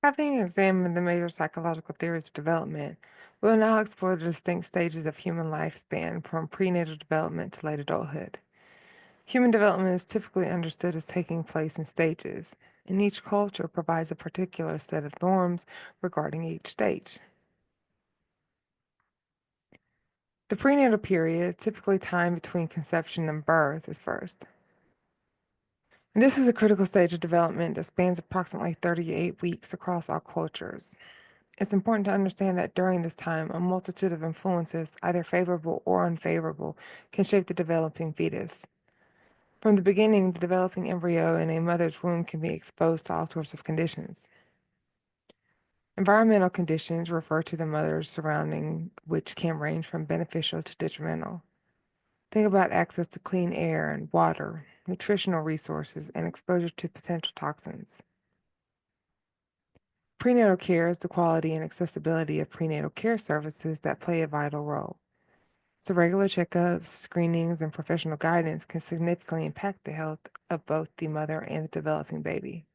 Having examined the major psychological theories of development, we will now explore the distinct stages of human lifespan from prenatal development to late adulthood. Human development is typically understood as taking place in stages, and each culture provides a particular set of norms regarding each stage. The prenatal period, typically time between conception and birth, is first. And this is a critical stage of development that spans approximately 38 weeks across all cultures. It's important to understand that during this time, a multitude of influences, either favorable or unfavorable, can shape the developing fetus. From the beginning, the developing embryo in a mother's womb can be exposed to all sorts of conditions. Environmental conditions refer to the mother's surrounding, which can range from beneficial to detrimental. Think about access to clean air and water, nutritional resources, and exposure to potential toxins. Prenatal care is the quality and accessibility of prenatal care services that play a vital role. So, regular checkups, screenings, and professional guidance can significantly impact the health of both the mother and the developing baby.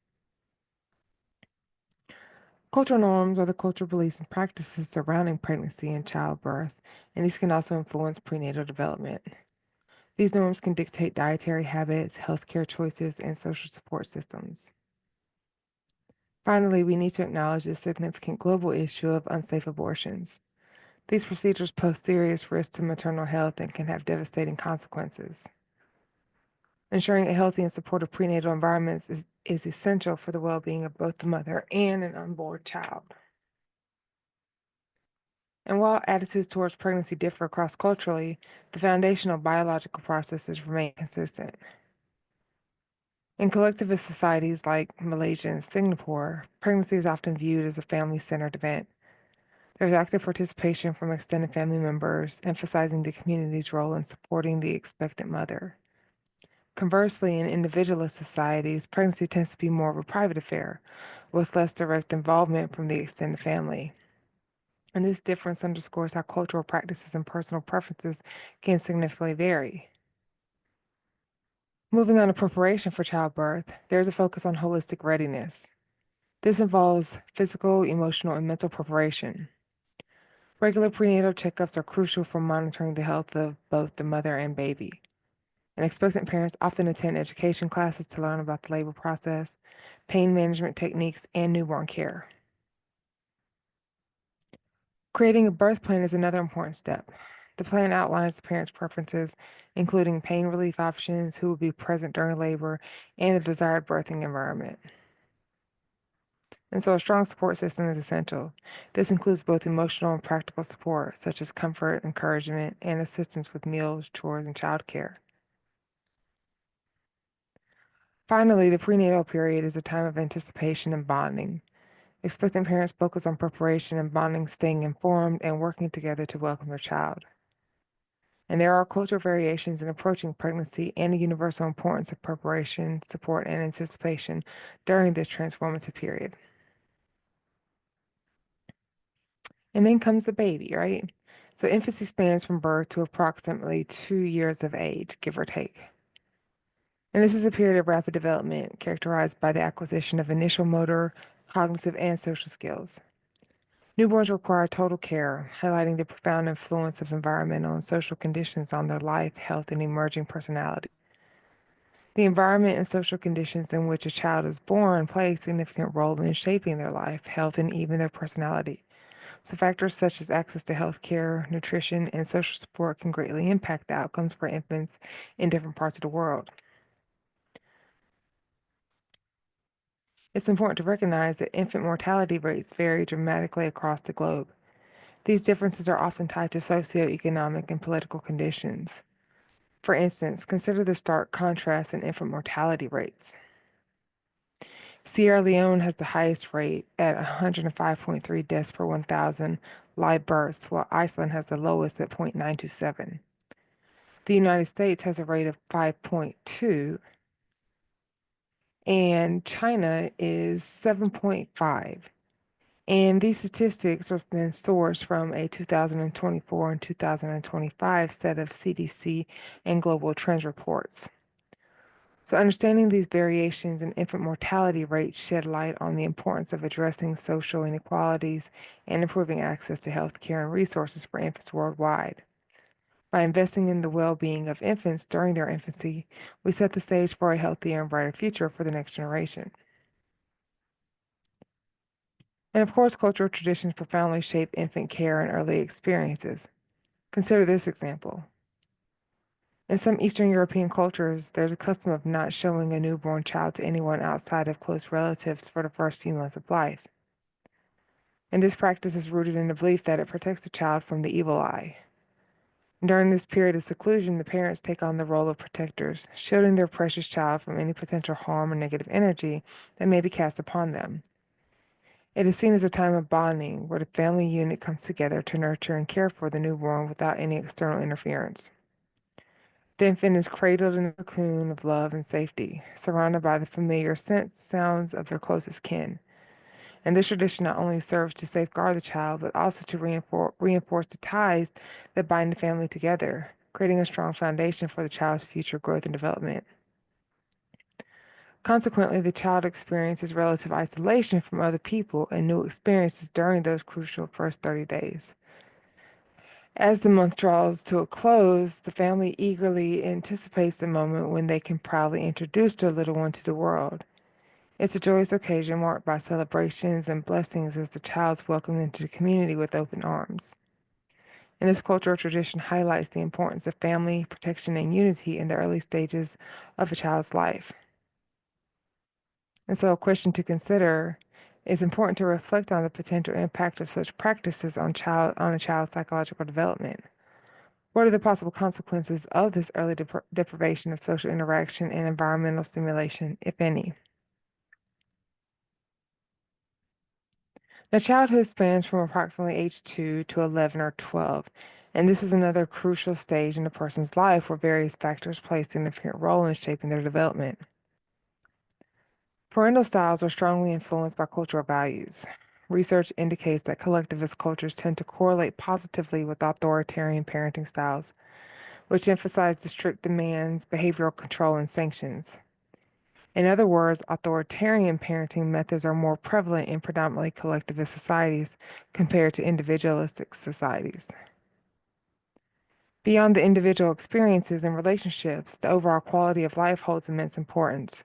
Cultural norms are the cultural beliefs and practices surrounding pregnancy and childbirth, and these can also influence prenatal development. These norms can dictate dietary habits, healthcare choices, and social support systems. Finally, we need to acknowledge the significant global issue of unsafe abortions. These procedures pose serious risks to maternal health and can have devastating consequences. Ensuring a healthy and supportive prenatal environment is essential for the well-being of both the mother and an unborn child. And while attitudes towards pregnancy differ across culturally, the foundational biological processes remain consistent. In collectivist societies like Malaysia and Singapore, pregnancy is often viewed as a family-centered event. There's active participation from extended family members, emphasizing the community's role in supporting the expectant mother. Conversely, in individualist societies, pregnancy tends to be more of a private affair, with less direct involvement from the extended family. And this difference underscores how cultural practices and personal preferences can significantly vary. Moving on to preparation for childbirth, there's a focus on holistic readiness. This involves physical, emotional, and mental preparation. Regular prenatal checkups are crucial for monitoring the health of both the mother and baby. And expectant parents often attend education classes to learn about the labor process, pain management techniques, and newborn care. Creating a birth plan is another important step. The plan outlines the parents' preferences, including pain relief options, who will be present during labor, and the desired birthing environment. And so a strong support system is essential. This includes both emotional and practical support, such as comfort, encouragement, and assistance with meals, chores, and childcare. Finally, the prenatal period is a time of anticipation and bonding. Expectant parents focus on preparation and bonding, staying informed, and working together to welcome their child. And there are cultural variations in approaching pregnancy and the universal importance of preparation, support, and anticipation during this transformative period. And then comes the baby, right? So infancy spans from birth to approximately 2 years of age, give or take. And this is a period of rapid development characterized by the acquisition of initial motor, cognitive, and social skills. Newborns require total care, highlighting the profound influence of environmental and social conditions on their life, health, and emerging personality. The environment and social conditions in which a child is born play a significant role in shaping their life, health, and even their personality. So factors such as access to health care, nutrition, and social support can greatly impact the outcomes for infants in different parts of the world. It's important to recognize that infant mortality rates vary dramatically across the globe. These differences are often tied to socioeconomic and political conditions. For instance, consider the stark contrast in infant mortality rates. Sierra Leone has the highest rate at 105.3 deaths per 1,000 live births, while Iceland has the lowest at 0.927. The United States has a rate of 5.2, and China is 7.5. And these statistics have been sourced from a 2024 and 2025 set of CDC and Global Trends reports. So, understanding these variations in infant mortality rates shed light on the importance of addressing social inequalities and improving access to health care and resources for infants worldwide. By investing in the well being of infants during their infancy, we set the stage for a healthier and brighter future for the next generation. And of course, cultural traditions profoundly shape infant care and early experiences. Consider this example. In some Eastern European cultures, there's a custom of not showing a newborn child to anyone outside of close relatives for the first few months of life. And this practice is rooted in the belief that it protects the child from the evil eye. During this period of seclusion, the parents take on the role of protectors, shielding their precious child from any potential harm or negative energy that may be cast upon them. It is seen as a time of bonding where the family unit comes together to nurture and care for the newborn without any external interference. The infant is cradled in a cocoon of love and safety, surrounded by the familiar scents, sounds of their closest kin. And this tradition not only serves to safeguard the child, but also to reinforce the ties that bind the family together, creating a strong foundation for the child's future growth and development. Consequently, the child experiences relative isolation from other people and new experiences during those crucial first 30 days. As the month draws to a close, the family eagerly anticipates the moment when they can proudly introduce their little one to the world. It's a joyous occasion marked by celebrations and blessings as the child's welcomed into the community with open arms. And this cultural tradition highlights the importance of family, protection, and unity in the early stages of a child's life. And so, a question to consider is important to reflect on the potential impact of such practices on a child's psychological development. What are the possible consequences of this early deprivation of social interaction and environmental stimulation, if any? Now, childhood spans from approximately age 2 to 11 or 12, and this is another crucial stage in a person's life where various factors play a significant role in shaping their development. Parental styles are strongly influenced by cultural values. Research indicates that collectivist cultures tend to correlate positively with authoritarian parenting styles, which emphasize the strict demands, behavioral control, and sanctions. In other words, authoritarian parenting methods are more prevalent in predominantly collectivist societies compared to individualistic societies. Beyond the individual experiences and relationships, the overall quality of life holds immense importance.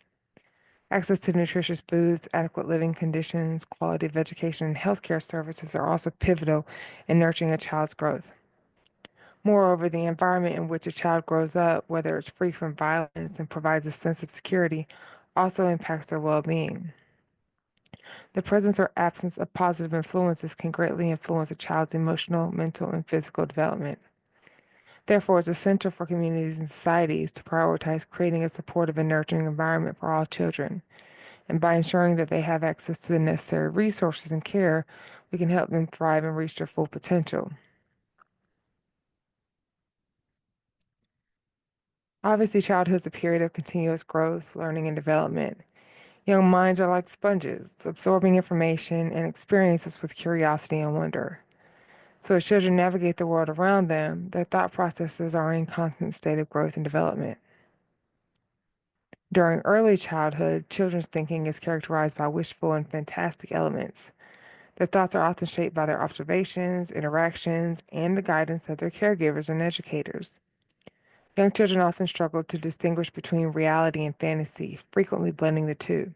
Access to nutritious foods, adequate living conditions, quality of education, and healthcare services are also pivotal in nurturing a child's growth. Moreover, the environment in which a child grows up, whether it's free from violence and provides a sense of security, also impacts their well being. The presence or absence of positive influences can greatly influence a child's emotional, mental, and physical development. Therefore, it's essential for communities and societies to prioritize creating a supportive and nurturing environment for all children. And by ensuring that they have access to the necessary resources and care, we can help them thrive and reach their full potential. Obviously, childhood is a period of continuous growth, learning, and development. Young minds are like sponges, absorbing information and experiences with curiosity and wonder. So, as children navigate the world around them, their thought processes are in constant state of growth and development. During early childhood, children's thinking is characterized by wishful and fantastic elements. Their thoughts are often shaped by their observations, interactions, and the guidance of their caregivers and educators. Young children often struggle to distinguish between reality and fantasy, frequently blending the two.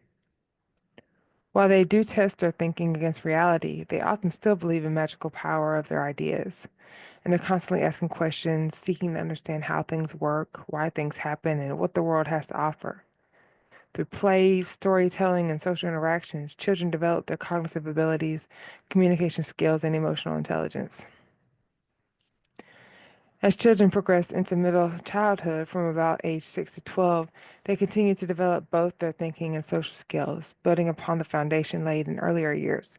While they do test their thinking against reality, they often still believe in magical power of their ideas. And they're constantly asking questions, seeking to understand how things work, why things happen, and what the world has to offer. Through play, storytelling, and social interactions, children develop their cognitive abilities, communication skills, and emotional intelligence. As children progress into middle childhood from about age 6 to 12, they continue to develop both their thinking and social skills, building upon the foundation laid in earlier years.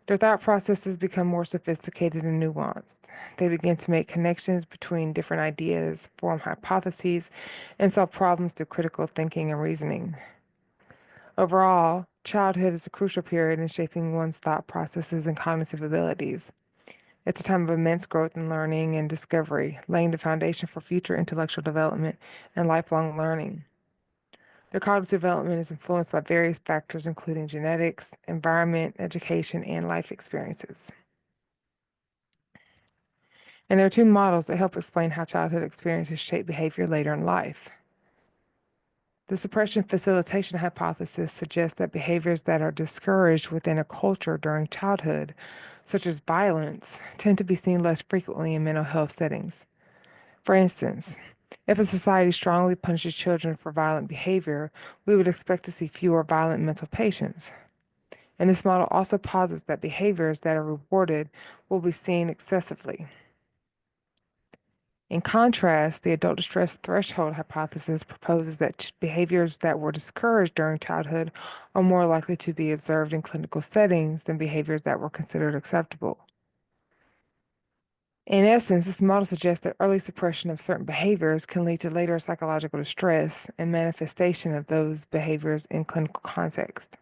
Their thought processes become more sophisticated and nuanced. They begin to make connections between different ideas, form hypotheses, and solve problems through critical thinking and reasoning. Overall, childhood is a crucial period in shaping one's thought processes and cognitive abilities. It's a time of immense growth and learning and discovery, laying the foundation for future intellectual development and lifelong learning. Their cognitive development is influenced by various factors, including genetics, environment, education, and life experiences. And there are two models that help explain how childhood experiences shape behavior later in life. The suppression facilitation hypothesis suggests that behaviors that are discouraged within a culture during childhood, such as violence, tend to be seen less frequently in mental health settings. For instance, if a society strongly punishes children for violent behavior, we would expect to see fewer violent mental patients. And this model also posits that behaviors that are rewarded will be seen excessively. In contrast, the adult distress threshold hypothesis proposes that behaviors that were discouraged during childhood are more likely to be observed in clinical settings than behaviors that were considered acceptable. In essence, this model suggests that early suppression of certain behaviors can lead to later psychological distress and manifestation of those behaviors in clinical context.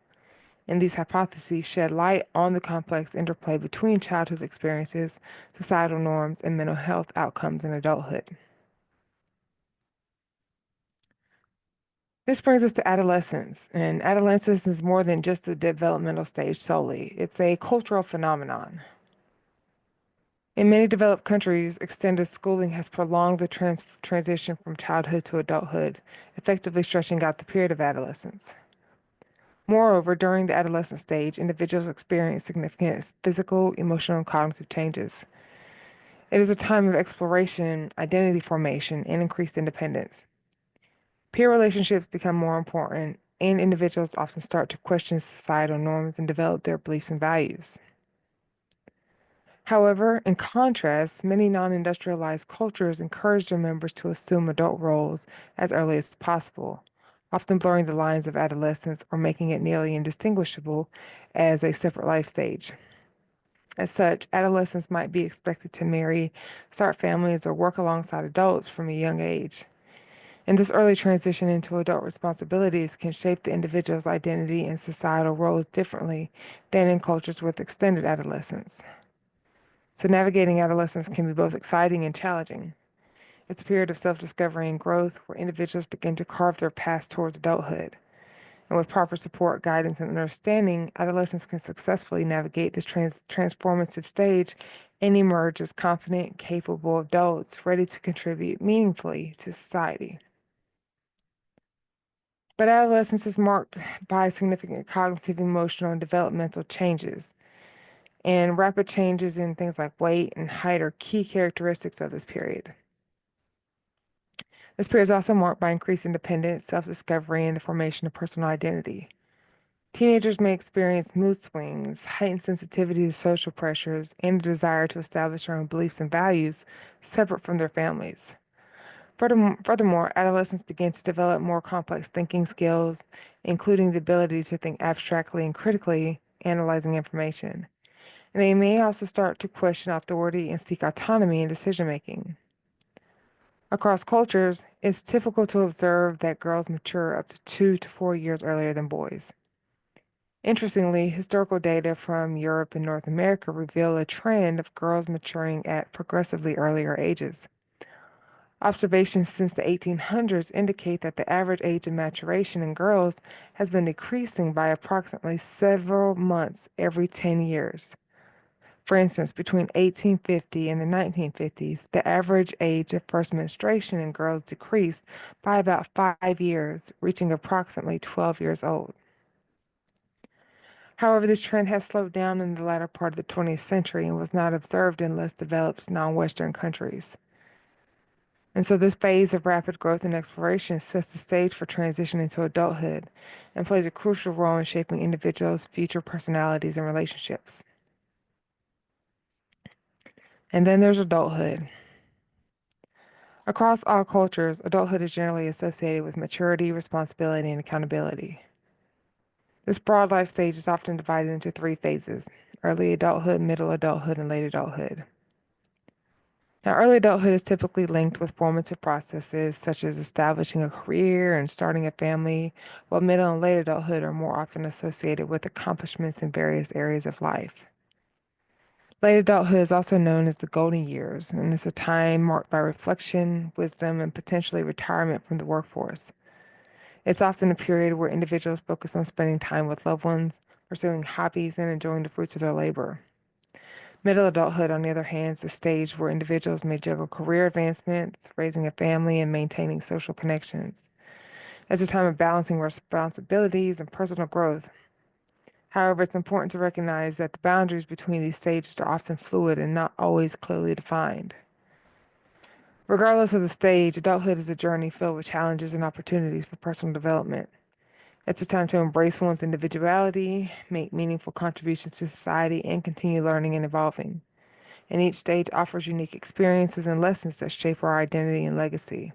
And these hypotheses shed light on the complex interplay between childhood experiences, societal norms, and mental health outcomes in adulthood. This brings us to adolescence, and adolescence is more than just a developmental stage solely. It's a cultural phenomenon. In many developed countries, extended schooling has prolonged the transition from childhood to adulthood, effectively stretching out the period of adolescence. Moreover, during the adolescent stage, individuals experience significant physical, emotional, and cognitive changes. It is a time of exploration, identity formation, and increased independence. Peer relationships become more important, and individuals often start to question societal norms and develop their beliefs and values. However, in contrast, many non-industrialized cultures encourage their members to assume adult roles as early as possible, often blurring the lines of adolescence or making it nearly indistinguishable as a separate life stage. As such, adolescents might be expected to marry, start families, or work alongside adults from a young age. And this early transition into adult responsibilities can shape the individual's identity and societal roles differently than in cultures with extended adolescence. So, navigating adolescence can be both exciting and challenging. It's a period of self discovery and growth where individuals begin to carve their path towards adulthood. And with proper support, guidance, and understanding, adolescents can successfully navigate this transformative stage and emerge as confident, capable adults ready to contribute meaningfully to society. But adolescence is marked by significant cognitive, emotional, and developmental changes. And rapid changes in things like weight and height are key characteristics of this period. This period is also marked by increased independence, self-discovery, and the formation of personal identity. Teenagers may experience mood swings, heightened sensitivity to social pressures, and a desire to establish their own beliefs and values separate from their families. Furthermore, adolescents begin to develop more complex thinking skills, including the ability to think abstractly and critically, analyzing information. And they may also start to question authority and seek autonomy in decision making. Across cultures, it's typical to observe that girls mature up to 2 to 4 years earlier than boys. Interestingly, historical data from Europe and North America reveal a trend of girls maturing at progressively earlier ages. Observations since the 1800s indicate that the average age of maturation in girls has been decreasing by approximately several months every 10 years. For instance, between 1850 and the 1950s, the average age of first menstruation in girls decreased by about 5 years, reaching approximately 12 years old. However, this trend has slowed down in the latter part of the 20th century and was not observed in less developed non-Western countries. And so this phase of rapid growth and exploration sets the stage for transition into adulthood and plays a crucial role in shaping individuals' future personalities and relationships. And then there's adulthood. Across all cultures, adulthood is generally associated with maturity, responsibility, and accountability. This broad life stage is often divided into three phases: early adulthood, middle adulthood, and late adulthood. Now, early adulthood is typically linked with formative processes such as establishing a career and starting a family, while middle and late adulthood are more often associated with accomplishments in various areas of life. Late adulthood is also known as the golden years, and it's a time marked by reflection, wisdom, and potentially retirement from the workforce. It's often a period where individuals focus on spending time with loved ones, pursuing hobbies, and enjoying the fruits of their labor. Middle adulthood, on the other hand, is a stage where individuals may juggle career advancements, raising a family, and maintaining social connections. It's a time of balancing responsibilities and personal growth. However, it's important to recognize that the boundaries between these stages are often fluid and not always clearly defined. Regardless of the stage, adulthood is a journey filled with challenges and opportunities for personal development. It's a time to embrace one's individuality, make meaningful contributions to society, and continue learning and evolving. And each stage offers unique experiences and lessons that shape our identity and legacy.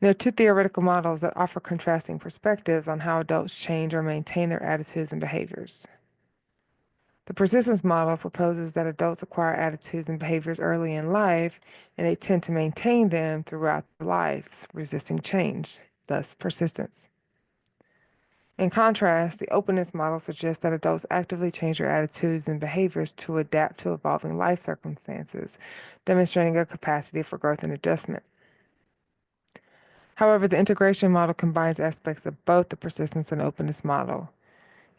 There are two theoretical models that offer contrasting perspectives on how adults change or maintain their attitudes and behaviors. The persistence model proposes that adults acquire attitudes and behaviors early in life, and they tend to maintain them throughout their lives, resisting change, thus persistence. In contrast, the openness model suggests that adults actively change their attitudes and behaviors to adapt to evolving life circumstances, demonstrating a capacity for growth and adjustment. However, the integration model combines aspects of both the persistence and openness model.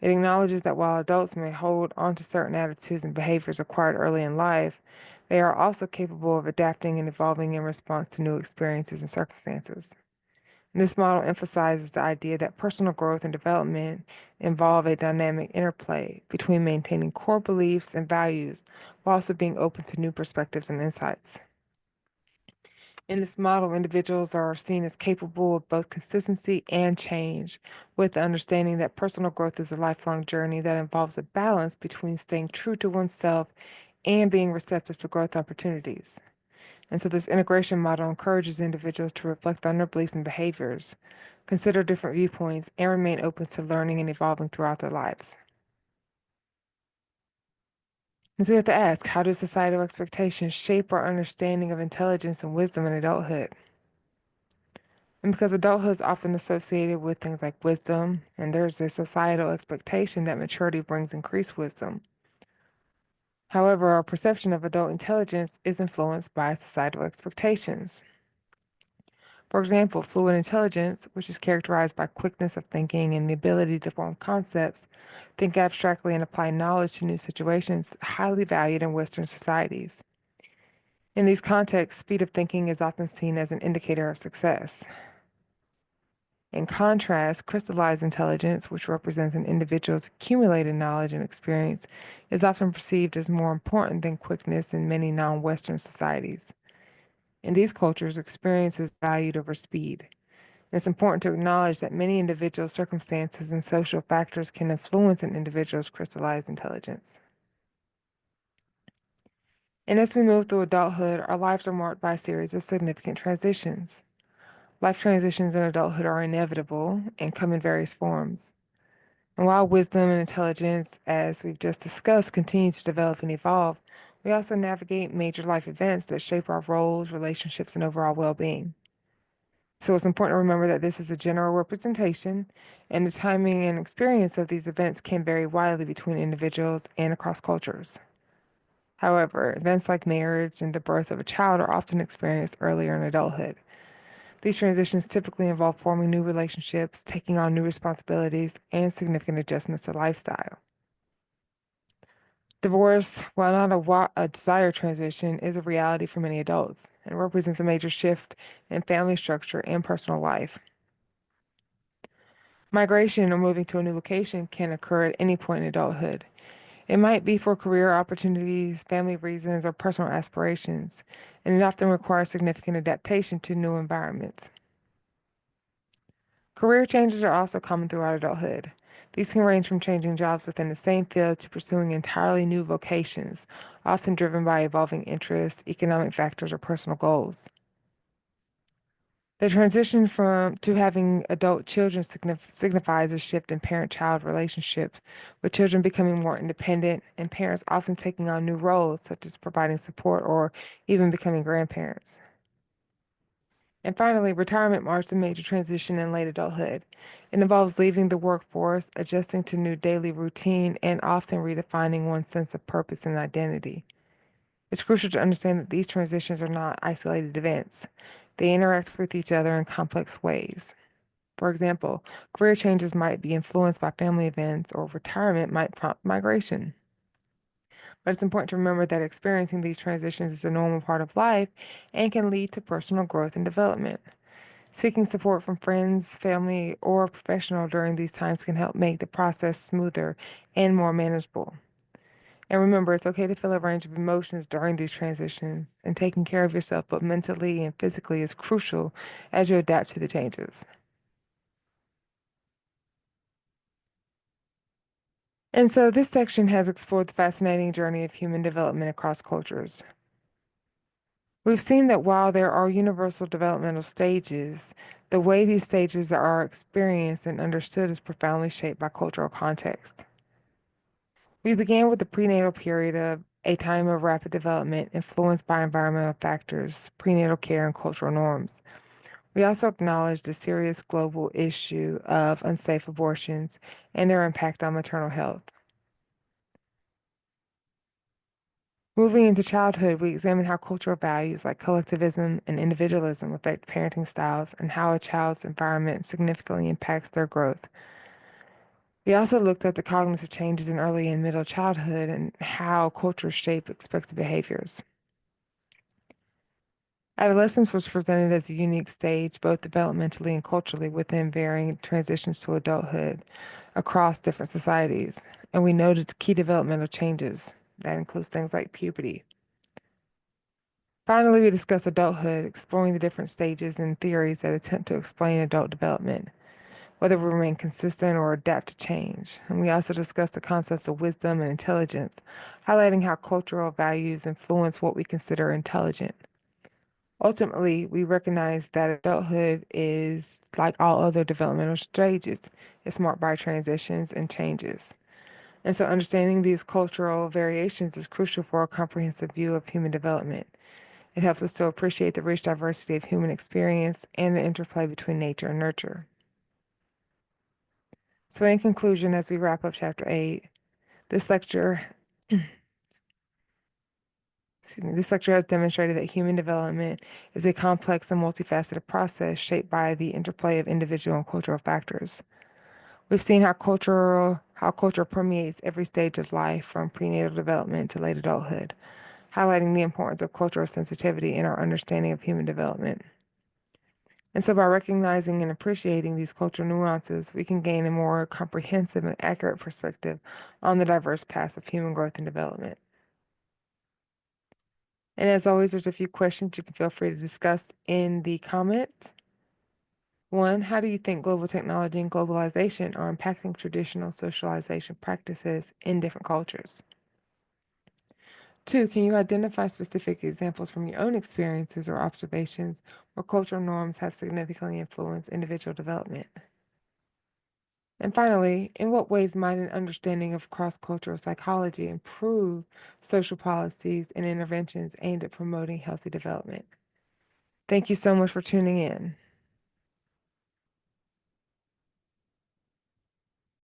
It acknowledges that while adults may hold onto certain attitudes and behaviors acquired early in life, they are also capable of adapting and evolving in response to new experiences and circumstances. And this model emphasizes the idea that personal growth and development involve a dynamic interplay between maintaining core beliefs and values while also being open to new perspectives and insights. In this model, individuals are seen as capable of both consistency and change, with the understanding that personal growth is a lifelong journey that involves a balance between staying true to oneself and being receptive to growth opportunities. And so, this integration model encourages individuals to reflect on their beliefs and behaviors, consider different viewpoints, and remain open to learning and evolving throughout their lives. And so, we have to ask, how do societal expectations shape our understanding of intelligence and wisdom in adulthood? And because adulthood is often associated with things like wisdom, and there's a societal expectation that maturity brings increased wisdom. However, our perception of adult intelligence is influenced by societal expectations. For example, fluid intelligence, which is characterized by quickness of thinking and the ability to form concepts, think abstractly, and apply knowledge to new situations, is highly valued in Western societies. In these contexts, speed of thinking is often seen as an indicator of success. In contrast, crystallized intelligence, which represents an individual's accumulated knowledge and experience, is often perceived as more important than quickness in many non Western societies. In these cultures, experience is valued over speed. It's important to acknowledge that many individual circumstances and social factors can influence an individual's crystallized intelligence. And as we move through adulthood, our lives are marked by a series of significant transitions. Life transitions in adulthood are inevitable and come in various forms. And while wisdom and intelligence, as we've just discussed, continue to develop and evolve, we also navigate major life events that shape our roles, relationships, and overall well being. So it's important to remember that this is a general representation, and the timing and experience of these events can vary widely between individuals and across cultures. However, events like marriage and the birth of a child are often experienced earlier in adulthood. These transitions typically involve forming new relationships, taking on new responsibilities, and significant adjustments to lifestyle. Divorce, while not a desired transition, is a reality for many adults and represents a major shift in family structure and personal life. Migration or moving to a new location can occur at any point in adulthood. It might be for career opportunities, family reasons, or personal aspirations, and it often requires significant adaptation to new environments. Career changes are also common throughout adulthood. These can range from changing jobs within the same field to pursuing entirely new vocations, often driven by evolving interests, economic factors, or personal goals. The transition from to having adult children signifies a shift in parent-child relationships, with children becoming more independent and parents often taking on new roles, such as providing support or even becoming grandparents. And finally, retirement marks a major transition in late adulthood. It involves leaving the workforce, adjusting to new daily routine, and often redefining one's sense of purpose and identity. It's crucial to understand that these transitions are not isolated events. They interact with each other in complex ways. For example, career changes might be influenced by family events, or retirement might prompt migration. But it's important to remember that experiencing these transitions is a normal part of life and can lead to personal growth and development. Seeking support from friends, family, or a professional during these times can help make the process smoother and more manageable. And remember, it's okay to feel a range of emotions during these transitions, and taking care of yourself both mentally and physically is crucial as you adapt to the changes. And so this section has explored the fascinating journey of human development across cultures. We've seen that while there are universal developmental stages, the way these stages are experienced and understood is profoundly shaped by cultural context. We began with the prenatal period of a time of rapid development influenced by environmental factors, prenatal care, and cultural norms. We also acknowledged the serious global issue of unsafe abortions and their impact on maternal health. Moving into childhood, we examined how cultural values like collectivism and individualism affect parenting styles and how a child's environment significantly impacts their growth. We also looked at the cognitive changes in early and middle childhood and how cultures shape expected behaviors. Adolescence was presented as a unique stage, both developmentally and culturally, within varying transitions to adulthood across different societies. And we noted key developmental changes. That includes things like puberty. Finally, we discussed adulthood, exploring the different stages and theories that attempt to explain adult development, whether we remain consistent or adapt to change. And we also discussed the concepts of wisdom and intelligence, highlighting how cultural values influence what we consider intelligent. Ultimately, we recognize that adulthood is like all other developmental stages. It's marked by transitions and changes. And so understanding these cultural variations is crucial for a comprehensive view of human development. It helps us to appreciate the rich diversity of human experience and the interplay between nature and nurture. So in conclusion, as we wrap up chapter 8, this lecture, this lecture has demonstrated that human development is a complex and multifaceted process shaped by the interplay of individual and cultural factors. We've seen how culture permeates every stage of life from prenatal development to late adulthood, highlighting the importance of cultural sensitivity in our understanding of human development. And so by recognizing and appreciating these cultural nuances, we can gain a more comprehensive and accurate perspective on the diverse paths of human growth and development. And as always, there's a few questions you can feel free to discuss in the comments. One, how do you think global technology and globalization are impacting traditional socialization practices in different cultures? Two, can you identify specific examples from your own experiences or observations where cultural norms have significantly influenced individual development? And finally, in what ways might an understanding of cross-cultural psychology improve social policies and interventions aimed at promoting healthy development? Thank you so much for tuning in.